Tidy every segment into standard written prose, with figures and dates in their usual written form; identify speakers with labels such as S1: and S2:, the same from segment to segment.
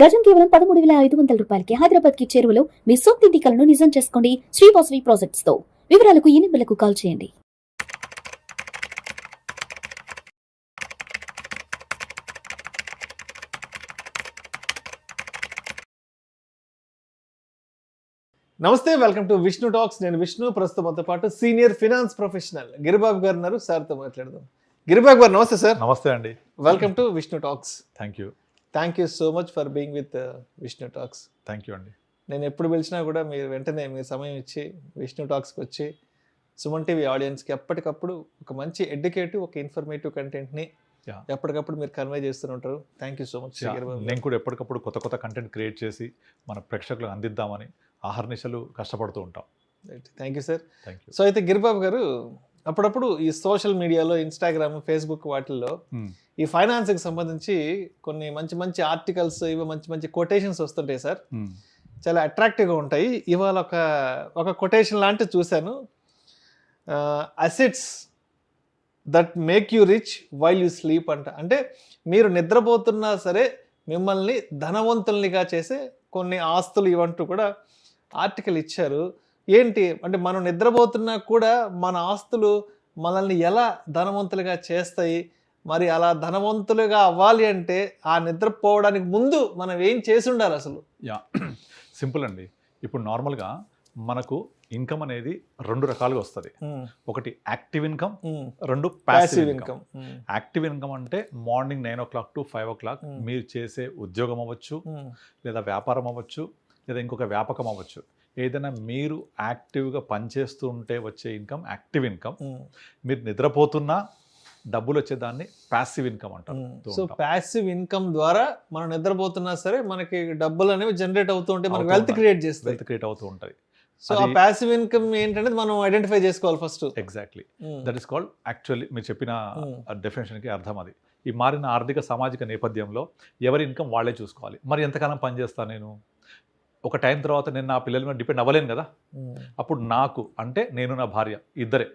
S1: గజం కేవలం 13,500 రూపాయలకి హైదరాబాద్ కి చేరువలో మీ సొంతింటి కలను నిజం చేసుకోండి శ్రీవాసవి ప్రాజెక్ట్స్ తో. వివరాలకు ఈ నెంబర్లకు కాల్ చేయండి.
S2: నమస్తే, వెల్కమ్ టు విష్ణు టాక్స్. నేను విష్ణు. ప్రస్తుతంతో పాటు సీనియర్ ఫినాన్స్ ప్రొఫెషనల్ గిరిబాబు గారు ఉన్నారు. సార్తో మాట్లాడదాం. గిరిబాబు గారు నమస్తే సార్.
S3: నమస్తే అండి.
S2: Welcome to Vishnu talks.
S3: Thank you
S2: so much for being with Vishnu talks.
S3: Thank you అండి.
S2: నేను ఎప్పుడు పిలిచినా కూడా మీరు వెంటనే మీరు సమయం ఇచ్చి విష్ణు టాక్స్కి వచ్చి సుమన్ టీవీ ఆడియన్స్కి ఎప్పటికప్పుడు ఒక మంచి ఎడ్యుకేటివ్, ఒక ఇన్ఫర్మేటివ్ కంటెంట్ని ఎప్పటికప్పుడు మీరు కన్వే చేస్తుంటారు. Thank you so much Giribabu.
S3: నేను కూడా ఎప్పటికప్పుడు కొత్త కంటెంట్ క్రియేట్ చేసి మన ప్రేక్షకులకు అందిద్దామని ఆహర్నిశలు కష్టపడుతూ ఉంటాం.
S2: Thank you sir.
S3: Thank you.
S2: So అయితే గిరిబాబు గారు, అప్పుడప్పుడు ఈ సోషల్ మీడియాలో, ఇన్స్టాగ్రామ్, ఫేస్బుక్ వాటిల్లో ఈ ఫైనాన్స్కి సంబంధించి కొన్ని మంచి మంచి ఆర్టికల్స్, ఇవి మంచి మంచి కొటేషన్స్ వస్తుంటాయి సార్. చాలా అట్రాక్టివ్గా ఉంటాయి. ఇవాళ ఒక కొటేషన్ లాంటివి చూశాను. Assets that make you rich while you sleep అంటే మీరు నిద్రపోతున్నా సరే మిమ్మల్ని ధనవంతుల్నిగా చేసే కొన్ని ఆస్తులు ఇవంటూ కూడా ఆర్టికల్ ఇచ్చారు. ఏంటి అంటే, మనం నిద్రపోతున్నా కూడా మన ఆస్తులు మనల్ని ఎలా ధనవంతులుగా చేస్తాయి, మరి అలా ధనవంతులుగా అవ్వాలి అంటే ఆ నిద్రపోవడానికి ముందు మనం ఏం చేసి ఉండాలి అసలు?
S3: సింపుల్ అండి. ఇప్పుడు నార్మల్గా మనకు ఇన్కమ్ అనేది రెండు రకాలుగా వస్తుంది. ఒకటి యాక్టివ్ ఇన్కమ్, రెండు ప్యాసివ్ ఇన్కమ్. యాక్టివ్ ఇన్కమ్ అంటే మార్నింగ్ 9 o'clock to 5 o'clock మీరు చేసే ఉద్యోగం అవ్వచ్చు, లేదా వ్యాపారం అవ్వచ్చు, లేదా ఇంకొక వ్యాపకం అవ్వచ్చు. ఏదైనా మీరు యాక్టివ్గా పనిచేస్తూ ఉంటే వచ్చే ఇన్కమ్ యాక్టివ్ ఇన్కమ్. మీరు నిద్రపోతున్నా డబ్బులు వచ్చేదాన్ని ప్యాసివ్ ఇన్కమ్ అంటారు.
S2: సో ప్యాసివ్ ఇన్కమ్ ద్వారా మనం నిద్రపోతున్నా సరే మనకి డబ్బులు అనేవి జనరేట్ అవుతూ ఉంటాయి, మనకి వెల్త్ క్రియేట్ అవుతూ
S3: ఉంటుంది.
S2: సో ఆ ప్యాసివ్ ఇన్కమ్ ఏంటంటే మనం ఐడెంటిఫై చేసుకోవాలి first.
S3: Exactly, that is called. Actually మీరు చెప్పిన డెఫినేషన్కి అర్థం అది. ఈ మారిన ఆర్థిక సామాజిక నేపథ్యంలో ఎవరి ఇన్కమ్ వాళ్ళే చూసుకోవాలి. మరి ఎంతకాలం పనిచేస్తాను నేను? ఒక టైం తర్వాత నేను నా పిల్లల మీద డిపెండ్ అవ్వలేను కదా. అప్పుడు నాకు అంటే నేను, నా భార్య ఇద్దరే,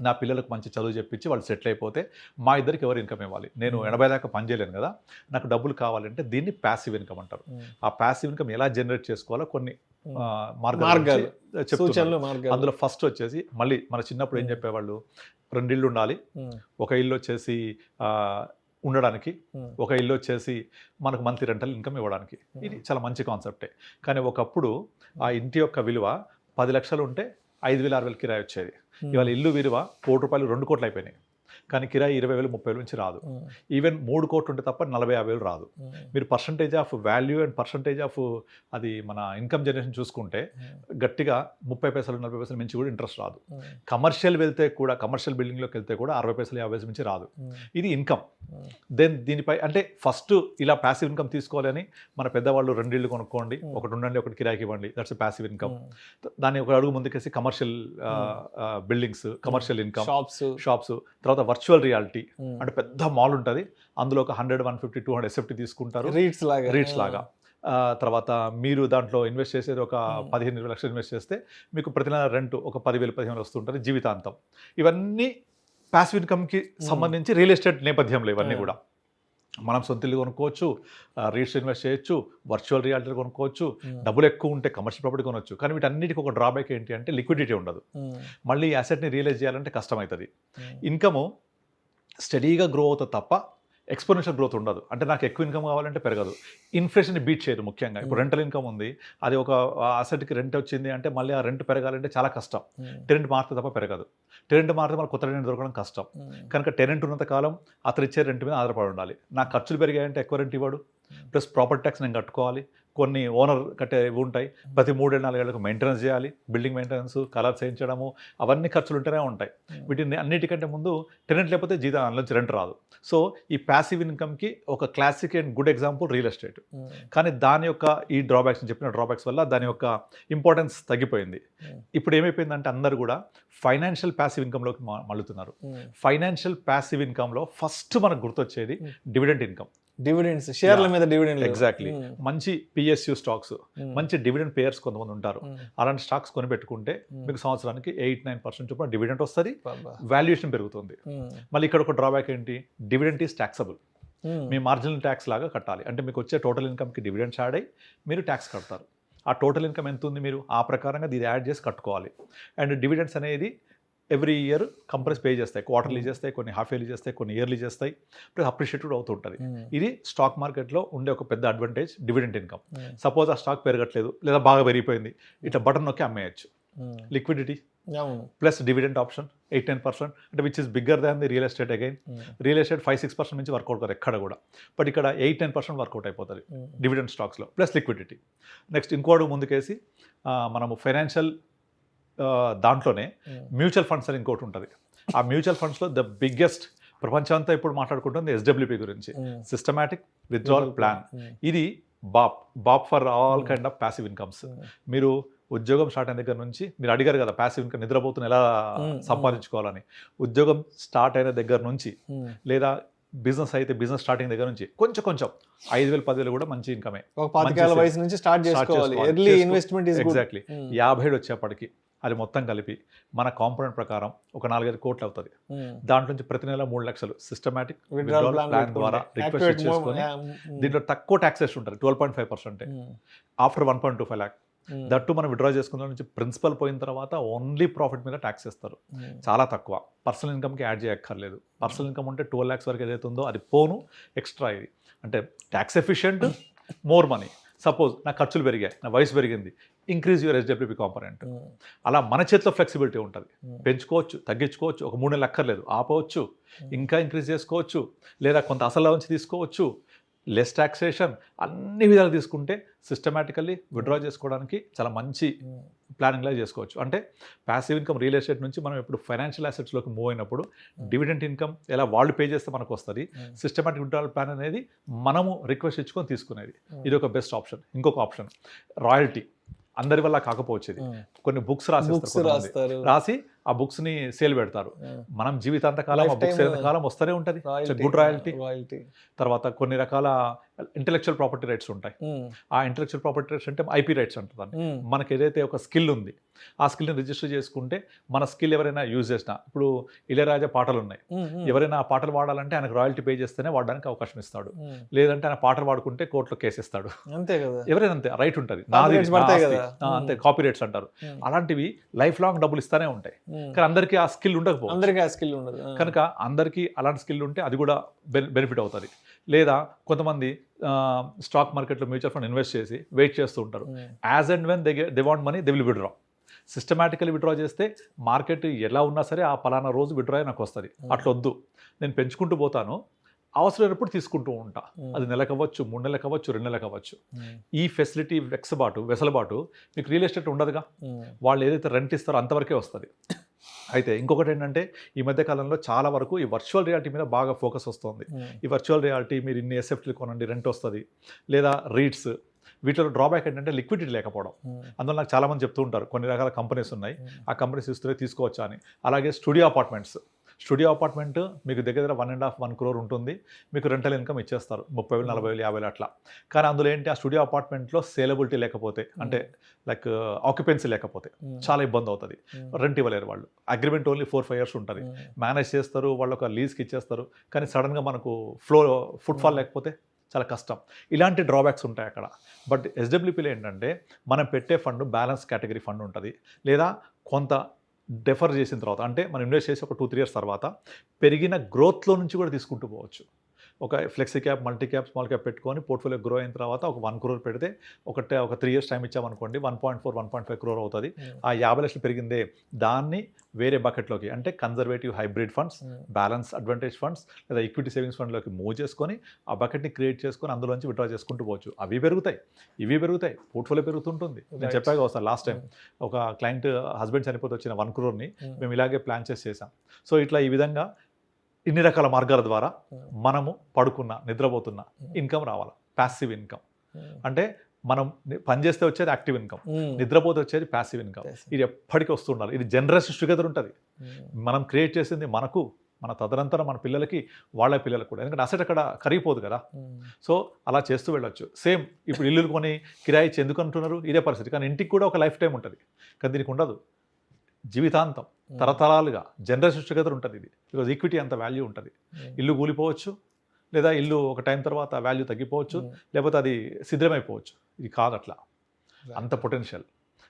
S3: నా పిల్లలకు మంచి చదువు చెప్పించి వాళ్ళు సెటిల్ అయిపోతే మా ఇద్దరికి ఎవరు ఇన్కమ్ ఇవ్వాలి? నేను 80 దాకా పని చేయలేను కదా. నాకు డబ్బులు కావాలంటే దీన్ని ప్యాసివ్ ఇన్కమ్ అంటారు. ఆ ప్యాసివ్ ఇన్కమ్ ఎలా జనరేట్ చేసుకోవాలో కొన్ని మార్గాలు చెప్తున్నారు. అందులో ఫస్ట్ వచ్చేసి, మళ్ళీ మన చిన్నప్పుడు ఏం చెప్పేవాళ్ళు, 2 ఇళ్ళు ఉండాలి. ఒక ఇల్లు వచ్చేసి ఉండడానికి, ఒక ఇల్లు వచ్చేసి మనకు మంత్లీ రెంటల్ ఇన్కమ్ ఇవ్వడానికి. ఇది చాలా మంచి కాన్సెప్టే. కానీ ఒకప్పుడు ఆ ఇంటి యొక్క విలువ 10 లక్షలు ఉంటే 5,000 6,000 కిరాయి వచ్చేది. ఇవాళ ఇల్లు విలువ ₹1 కోటి 2 కోట్లు అయిపోయినాయి. కానీ కిరాయి 20,000 30,000 నుంచి రాదు. ఈవెన్ 3 కోట్లు ఉంటే తప్ప 40,000 రాదు. మీరు percentage of value and percentage of అది మన ఇన్కమ్ జనరేషన్ చూసుకుంటే గట్టిగా 30 పైసలు 40 పైసలు మించి కూడా ఇంట్రెస్ట్ రాదు. కమర్షియల్ వెళ్తే కూడా, కమర్షియల్ బిల్డింగ్లోకి వెళ్తే కూడా 60 పైసలు 50 పైసలు మించి రాదు. ఇది ఇన్కమ్. దెన్ దీనిపై అంటే ఫస్ట్ ఇలా ప్యాసివ్ ఇన్కమ్ తీసుకోవాలని మన పెద్దవాళ్ళు 2 ఇళ్ళు కొనుక్కోండి, ఒకటి ఉండండి, ఒకటి కిరాయికి ఇవ్వండి, దట్స్ ప్యాసివ్ ఇన్కమ్. దాన్ని ఒక అడుగు ముందుకేసి commercial buildings, commercial income, shops, తర్వాత వర్చువల్ రియాలిటీ అంటే పెద్ద మాల్ ఉంటుంది, అందులో ఒక 100, 150, 200 ఎస్ఎఫ్టీ తీసుకుంటారు, రీట్స్ లాగా. తర్వాత మీరు దాంట్లో ఇన్వెస్ట్ చేసేది ఒక 15-20 లక్షలు ఇన్వెస్ట్ చేస్తే మీకు ప్రతి నెల రెంట్ ఒక 10,000-15,000 వస్తుంటుంది జీవితాంతం. ఇవన్నీ ప్యాసివ్ ఇన్కమ్కి సంబంధించి రియల్ ఎస్టేట్ నేపథ్యంలో ఇవన్నీ కూడా. మనం సొంత ఇల్లు కొనుక్కోవచ్చు, రీట్స్ ఇన్వెస్ట్ చేయొచ్చు, వర్చువల్ రియాలిటీ కొనుక్కోవచ్చు, డబ్బులు ఎక్కువ ఉంటే కమర్షియల్ ప్రాపర్టీ కొనవచ్చు. కానీ వీటన్నిటికీ ఒక డ్రాబ్యాక్ ఏంటి అంటే లిక్విడిటీ ఉండదు. మళ్ళీ ఈ అసెట్ని రియలైజ్ చేయాలంటే కష్టమవుతుంది. ఇన్కము స్టడీగా గ్రో అవుతుంది తప్ప ఎక్స్పోనెన్షియల్ గ్రోత్ ఉండదు. అంటే నాకు ఎక్కువ ఇన్కమ్ కావాలంటే పెరగదు. ఇన్ఫ్లేషన్ బీట్ చేయదు. ముఖ్యంగా ఇప్పుడు రెంటల్ ఇన్కమ్ ఉంది, అది ఒక అసెట్కి రెంట్ వచ్చింది అంటే మళ్ళీ ఆ రెంట్ పెరగాలంటే చాలా కష్టం. టెనెంట్ మారితే తప్ప పెరగదు. టెనెంట్ మారితే మళ్ళీ కొత్త టెనెంట్ దొరకడం కష్టం. కనుక టెనెంట్ ఉన్నంత కాలం అతను ఇచ్చే రెంట్ మీద ఆధారపడి ఉండాలి. నా ఖర్చులు పెరిగాయంటే ఎక్కువ రెంట్ ఇవ్వడు, ప్లస్ ప్రాపర్టీ ట్యాక్స్ నేను కట్టుకోవాలి, కొన్ని ఓనర్ కట్టే ఉంటాయి, ప్రతి 3-4 ఏళ్ళకు మెయింటెనెన్స్ చేయాలి, బిల్డింగ్ మెయింటెనెన్స్, కలర్స్ వేయించడము, అవన్నీ ఖర్చులు ఉంటూనే ఉంటాయి. వీటిని అన్నిటికంటే ముందు టెనెంట్ లేకపోతే జీతం అందులోంచి రెంట్ రాదు. సో ఈ ప్యాసివ్ ఇన్కమ్కి ఒక classic and good example real estate. కానీ దాని యొక్క ఈ డ్రాబ్యాక్స్, చెప్పిన డ్రాబ్యాక్స్ వల్ల దాని యొక్క ఇంపార్టెన్స్ తగ్గిపోయింది. ఇప్పుడు ఏమైపోయిందంటే అందరూ కూడా ఫైనాన్షియల్ ప్యాసివ్ ఇన్కమ్లోకి మళ్ళుతున్నారు. ఫైనాన్షియల్ ప్యాసివ్ ఇన్కమ్లో ఫస్ట్ మనకు గుర్తొచ్చేది డివిడెండ్ ఇన్కమ్.
S2: డివిడెండ్స్, షేర్ల మీద డివిడెండ్.
S3: ఎగ్జాక్ట్లీ. మంచి పిఎస్యు స్టాక్స్, మంచి డివిడెండ్ పేయర్స్ కొంతమంది ఉంటారు. అలాంటి స్టాక్స్ కొని పెట్టుకుంటే మీకు సంవత్సరానికి 8-9% చొప్పున డివిడెండ్ వస్తుంది, వాల్యుయేషన్ పెరుగుతుంది. మళ్ళీ ఇక్కడ ఒక డ్రాబ్యాక్ ఏంటి, dividend is taxable. Me marginal tax లాగా కట్టాలి. అంటే మీకు వచ్చే టోటల్ ఇన్కమ్కి డివిడెండ్స్ యాడ్ అయ్యి మీరు ట్యాక్స్ కడతారు. ఆ టోటల్ ఇన్కమ్ ఎంత ఉంది మీరు ఆ ప్రకారంగా ఇది యాడ్ చేసి కట్టుకోవాలి. అండ్ డివిడెండ్స్ అనేది ఎవ్రీ ఇయర్ కంపెనీస్ పే చేస్తాయి. క్వార్టర్లీ చేస్తాయి, కొన్ని హాఫ్ ఇయర్లీ చేస్తాయి, కొన్ని ఇయర్లీ చేస్తాయి. ప్లస్ అప్రిషియేట్ కూడా అవుతుంటుంది. ఇది స్టాక్ మార్కెట్లో ఉండే ఒక పెద్ద అడ్వాంటేజ్ డివిడెంట్ ఇన్కమ్. సపోజ్ ఆ స్టాక్ పెరగట్లేదు లేదా బాగా పెరిగిపోయింది, ఇట్లా బటన్ నొక్కి అమ్మేయచ్చు. లిక్విడిటీ ప్లస్ డివిడెంట్ ఆప్షన్ 8-10%, అంటే which is bigger than the real estate. Again real estate 5-6% నుంచి వర్కౌట్ కాదు ఎక్కడ కూడా, బట్ ఇక్కడ 8-10% వర్కౌట్ అయిపోతుంది డివిడెంట్ స్టాక్స్లో, ప్లస్ లిక్విడిటీ. నెక్స్ట్ ఇంకోటి ముందుకేసి మనము ఫైనాన్షియల్ దాంట్లోనే మ్యూచువల్ ఫండ్స్ అని ఇంకోటి ఉంటుంది. ఆ మ్యూచువల్ ఫండ్స్లో ద బిగ్గెస్ట్ ప్రపంచం అంతా ఇప్పుడు మాట్లాడుకుంటుంది ఎస్డబ్ల్యూపీ గురించి, సిస్టమాటిక్ విత్డ్రావల్ ప్లాన్. ఇది బాప్ for all kind of passive incomes. మీరు ఉద్యోగం స్టార్ట్ అయిన దగ్గర నుంచి మీరు అడిగారు కదా ప్యాసివ్ ఇన్కమ్ నిద్రపోతున్న ఎలా సంపాదించుకోవాలని. ఉద్యోగం స్టార్ట్ అయిన దగ్గర నుంచి లేదా బిజినెస్ అయితే బిజినెస్ స్టార్టింగ్ దగ్గర నుంచి కొంచెం 5,000-10,000 కూడా మంచి ఇన్కమే.
S2: వయసు నుంచి స్టార్ట్ చేసుకోవాలి. Early investment
S3: exactly. 50 వచ్చేప్పటికి అది మొత్తం కలిపి మన కాంపోనెంట్ ప్రకారం ఒక 4-5 కోట్లు అవుతుంది. దాంట్లో నుంచి ప్రతి నెల 3 లక్షలు సిస్టమాటిక్ విత్డ్రావల్ ప్లాన్ ద్వారా రిక్వెస్ట్ చేసుకొని దీంట్లో తక్కువ ట్యాక్సెస్ ఉంటుంది, 12.5%. ఆఫ్టర్ 1.25 lakh దట్టు మనం విత్డ్రా చేసుకున్న నుంచి ప్రిన్సిపల్ పోయిన తర్వాత ఓన్లీ ప్రాఫిట్ మీద ట్యాక్స్ ఇస్తారు. చాలా తక్కువ. పర్సనల్ ఇన్కమ్కి యాడ్ చేయక్కర్లేదు. పర్సనల్ ఇన్కమ్ ఉంటే 12 lakhs వరకు ఏదైతే ఉందో అది పోను ఎక్స్ట్రా. ఇది అంటే tax efficient, more money. Suppose నా ఖర్చులు పెరిగాయి, నా వయసు పెరిగింది, ఇంక్రీజ్ యువర్ ఎస్డబ్ల్యూపీ కాంపోనెంట్. అలా మన చేతిలో ఫ్లెక్సిబిలిటీ ఉంటుంది. పెంచుకోవచ్చు, తగ్గించుకోవచ్చు, ఒక 3 నెలలు అక్కర్లేదు ఆపవచ్చు, ఇంకా ఇంక్రీజ్ చేసుకోవచ్చు, లేదా కొంత అసలు నుంచి తీసుకోవచ్చు, లెస్ ట్యాక్సేషన్, అన్ని విధాలు తీసుకుంటే సిస్టమేటికల్లీ విత్డ్రా చేసుకోవడానికి చాలా మంచి ప్లానింగ్లా చేసుకోవచ్చు. అంటే ప్యాసివ్ ఇన్కమ్ రియల్ ఎస్టేట్ నుంచి మనం ఇప్పుడు ఫైనాన్షియల్ అసెట్స్లోకి మూవ్ అయినప్పుడు డివిడెంట్ ఇన్కమ్ ఎలా వాళ్ళు పే చేస్తే మనకు వస్తుంది. సిస్టమేటిక్ విత్డ్రావల్ ప్లాన్ అనేది మనము రిక్వెస్ట్ ఇచ్చుకొని తీసుకునేది. ఇది ఒక బెస్ట్ ఆప్షన్. ఇంకొక ఆప్షన్ రాయల్టీ. అందరి వల్ల కాకపోవచ్చు. ఇది కొన్ని బుక్స్ రాసిస్తారు, రాసి ఆ బుక్స్ ని సేల్ పెడతారు. మనం జీవితాంతకాలం ఆ బుక్స్ కాలం వస్తూనే ఉంటుంది. Good royalty. తర్వాత కొన్ని రకాల ఇంటెలెక్చువల్ ప్రాపర్టీ రైట్స్ ఉంటాయి. ఆ ఇంటెలెక్చువల్ ప్రాపర్టీ రైట్స్ అంటే ఐపీ రైట్స్ అంటుంది. మనకి ఏదైతే ఒక స్కిల్ ఉంది ఆ స్కిల్ని రిజిస్టర్ చేసుకుంటే మన స్కిల్ ఎవరైనా యూజ్ చేసినా, ఇప్పుడు ఇళయరాజా పాటలు ఉన్నాయి, ఎవరైనా ఆ పాటలు వాడాలంటే ఆయనకు రాయల్టీ పే చేస్తేనే వాడడానికి అవకాశం ఇస్తాడు. లేదంటే ఆయన పాటలు వాడుకుంటే కోర్టులో కేసు ఇస్తాడు. అంతే కదా, ఎవరైనా అంతే రైట్ ఉంటుంది. అంతే కాపీ రైట్స్ అంటారు. అలాంటివి లైఫ్ లాంగ్ డబ్బులు ఇస్తానే ఉంటాయి. కానీ అందరికీ ఆ స్కిల్ ఉండకపోవచ్చు. కనుక అందరికీ అలాంటి స్కిల్ ఉంటే అది కూడా బెనిఫిట్ అవుతుంది. లేదా కొంతమంది స్టాక్ మార్కెట్లో మ్యూచువల్ ఫండ్ ఇన్వెస్ట్ చేసి వెయిట్ చేస్తూ ఉంటారు. As and when they want money they will withdraw. Systematically withdraw చేస్తే మార్కెట్ ఎలా ఉన్నా సరే ఆ పలానా రోజు విత్డ్రా నాకు వస్తుంది. అట్లా వద్దు, నేను పెంచుకుంటూ పోతాను, అవసరమైనప్పుడు తీసుకుంటూ ఉంటా. అది నెలకు అవ్వచ్చు, 3 నెలలకు అవ్వచ్చు, 2 నెలలకు అవ్వచ్చు. ఈ ఫెసిలిటీ వెసలుబాటు మీకు రియల్ ఎస్టేట్ ఉండదుగా. వాళ్ళు ఏదైతే రెంట్ ఇస్తారో అంతవరకే వస్తుంది. అయితే ఇంకొకటి ఏంటంటే ఈ మధ్య కాలంలో చాలా వరకు ఈ వర్చువల్ రియాలిటీ మీద బాగా ఫోకస్ వస్తుంది. ఈ వర్చువల్ రియాలిటీ మీరు ఇన్ని ఎస్ఎఫ్టీలు కొనండి రెంట్ వస్తుంది, లేదా రీట్స్. వీటిలో డ్రాబ్యాక్ ఏంటంటే లిక్విడిటీ లేకపోవడం. అందువల్ల నాకు చాలామంది చెప్తూ ఉంటారు కొన్ని రకాల కంపెనీస్ ఉన్నాయి, ఆ కంపెనీస్ ఇస్తే తీసుకోవచ్చా అని. అలాగే స్టూడియో అపార్ట్మెంట్ మీకు దగ్గర 1.5-1 crore ఉంటుంది. మీకు రెంటల్ ఇన్కమ్ ఇచ్చేస్తారు 30,000, 40,000, 50,000 అట్లా. కానీ అందులో ఏంటి, ఆ స్టూడియో అపార్ట్మెంట్లో సేలబిలిటీ లేకపోతే, అంటే లైక్ ఆక్యుపెన్సీ లేకపోతే చాలా ఇబ్బంది అవుతుంది. రెంట్ ఇవ్వలేరు వాళ్ళు. అగ్రిమెంట్ ఓన్లీ 4-5 years ఉంటుంది. మేనేజ్ చేస్తారు, వాళ్ళు ఒక లీజ్కి ఇచ్చేస్తారు. కానీ సడన్గా మనకు ఫుట్ఫాల్ లేకపోతే చాలా కష్టం. ఇలాంటి డ్రాబ్యాక్స్ ఉంటాయి అక్కడ. బట్ ఎస్డబ్ల్యూపీలో ఏంటంటే మనం పెట్టే ఫండ్ బ్యాలెన్స్ కేటగిరీ ఫండ్ ఉంటుంది, లేదా కొంత డెఫర్ చేసిన తర్వాత, అంటే మనం ఇన్వెస్ట్ చేసి ఒక 2-3 years తర్వాత పెరిగిన గ్రోత్లో నుంచి కూడా తీసుకుంటూ పోవచ్చు. ఒక flexi cap, multi cap, small cap పెట్టుకొని పోర్ట్ఫోలియో గ్రో అయిన తర్వాత ఒక 1 crore పెడితే ఒక 3 years టైం ఇచ్చామనుకోండి 1.4-1.5 crore అవుతుంది. ఆ 50 లక్షలు పెరిగిందే దాన్ని వేరే బకెట్లోకి, అంటే conservative hybrid funds, balance advantage funds, లేదా ఈక్విటీ సేవింగ్స్ ఫండ్లోకి మూవ్ చేసుకొని ఆ బకెట్ని క్రియేట్ చేసుకొని అందులోంచి విత్డ్రా చేసుకుంటూ పోవచ్చు. అవి పెరుగుతాయి, ఇవి పెరుగుతాయి, పోర్ట్ఫోలియో పెరుగుతుంటుంది. నేను చెప్పాక ఒకసారి లాస్ట్ టైం ఒక క్లయింట్ హస్బెండ్ చనిపోతే వచ్చిన 1 crore మేము ఇలాగే ప్లాన్ చేసాం. సో ఇట్లా ఈ విధంగా ఇన్ని రకాల మార్గాల ద్వారా మనము పడుకున్న, నిద్రపోతున్న ఇన్కమ్ రావాలి. ప్యాసివ్ ఇన్కమ్ అంటే మనం పనిచేస్తే వచ్చేది యాక్టివ్ ఇన్కమ్, నిద్రపోతే వచ్చేది ప్యాసివ్ ఇన్కమ్. ఇది ఎప్పటికీ వస్తుండాలి. ఇది జనరేషన్స్ టుగెదర్ ఉంటుంది. మనం క్రియేట్ చేసింది మనకు, మన తదనంతరం మన పిల్లలకి, వాళ్ళ పిల్లలకు కూడా. ఎందుకంటే అసెట్ అక్కడ కరిగిపోదు కదా. సో అలా చేస్తూ వెళ్ళొచ్చు. సేమ్ ఇప్పుడు ఇల్లులు కొని కిరాయి ఇచ్చి ఎందుకు అంటున్నారు, ఇదే పరిస్థితి. కానీ ఇంటికి కూడా ఒక లైఫ్ టైం ఉంటుంది, కానీ దీనికి ఉండదు. జీవితాంతం, తరతరాలుగా జనరేషన్స్ టుగెదర్ ఉంటుంది ఇది. బికాజ్ ఈక్విటీ అంత వాల్యూ ఉంటుంది. ఇల్లు కూలిపోవచ్చు, లేదా ఇల్లు ఒక టైం తర్వాత వాల్యూ తగ్గిపోవచ్చు, లేకపోతే అది శిథిలమైపోవచ్చు. ఇది కాదు అట్లా, అంత పొటెన్షియల్.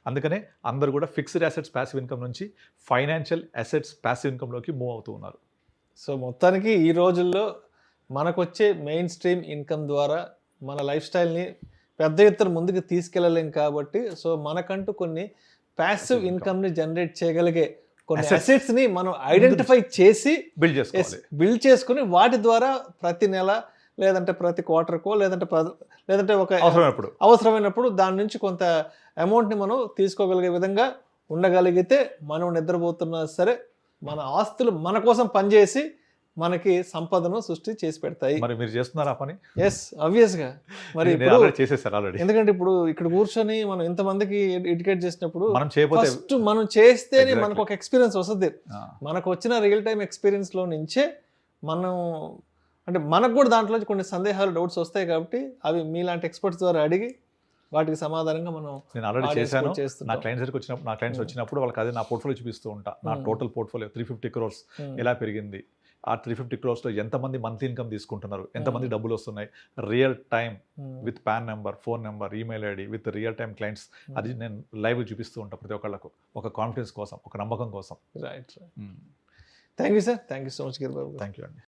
S3: అందుకనే అందరూ కూడా ఫిక్స్డ్ అసెట్స్ ప్యాసివ్ ఇన్కమ్ నుంచి ఫైనాన్షియల్ అసెట్స్ ప్యాసివ్ ఇన్కమ్లోకి మూవ్ అవుతూ ఉన్నారు.
S2: సో మొత్తానికి ఈ రోజుల్లో మనకు వచ్చే మెయిన్ స్ట్రీమ్ ఇన్కమ్ ద్వారా మన లైఫ్ స్టైల్ని పెద్ద ఎత్తున ముందుకు తీసుకెళ్ళలేం కాబట్టి, సో మనకంటూ కొన్ని ప్యాసివ్ ఇన్కమ్ని జనరేట్ చేయగలిగే కొన్ని అసెట్స్ని మనం ఐడెంటిఫై చేసి బిల్డ్ చేసుకుని వాటి ద్వారా ప్రతి నెల లేదంటే ప్రతి క్వార్టర్కో లేదంటే ఒక అవసరమైనప్పుడు దాని నుంచి కొంత అమౌంట్ని మనం తీసుకోగలిగే విధంగా ఉండగలిగితే మనం నిద్రపోతున్నా సరే మన ఆస్తులు మన కోసం పనిచేసి మనకి సంపదను సృష్టి చేసి పెడతాయి.
S3: మరి మీరు చేస్తున్నారా పని?
S2: ఎస్, ఆబ్వియస్గా. మరి
S3: చేసేసారు ఆల్రెడీ.
S2: ఎందుకంటే ఇప్పుడు ఇక్కడ కూర్చొని మనం ఇంతమందికి ఎడ్యుకేట్ చేసినప్పుడు
S3: ఫస్ట్
S2: మనం చేస్తేనే మనకు ఒక ఎక్స్పీరియన్స్ వస్తుంది. మనకు వచ్చిన రియల్ టైం ఎక్స్పీరియన్స్ లో నుంచే మనం అంటే మనకు కూడా దాంట్లో కొన్ని సందేహాలు, డౌట్స్ వస్తాయి కాబట్టి అవి మీలాంటి ఎక్స్పర్ట్స్ ద్వారా అడిగి వాటికి సమాధానంగా మనం
S3: నేను ఆల్రెడీ చేశాను. నా క్లయింట్స్ వచ్చినప్పుడు వాళ్ళకి అదే నా పోర్ట్ఫోలియో చూపిస్తూ ఉంటా. నా టోటల్ పోర్ట్ఫోలియో 350 crores ఎలా పెరిగింది, ఆ 350 crores ఎంతమంది మంత్లీ ఇన్కమ్ తీసుకుంటున్నారు, ఎంతమంది డబ్బులు వస్తున్నాయి, real time with pan number, phone number, email ID with real time clients, అది నేను లైవ్ చూపిస్తూ ఉంటాను ప్రతి ఒక్కళ్ళకు, ఒక కాన్ఫిడెన్స్ కోసం, ఒక నమ్మకం కోసం.
S2: Right. Thank you sir, thank you so much Giribabu.
S3: Thank you అండి.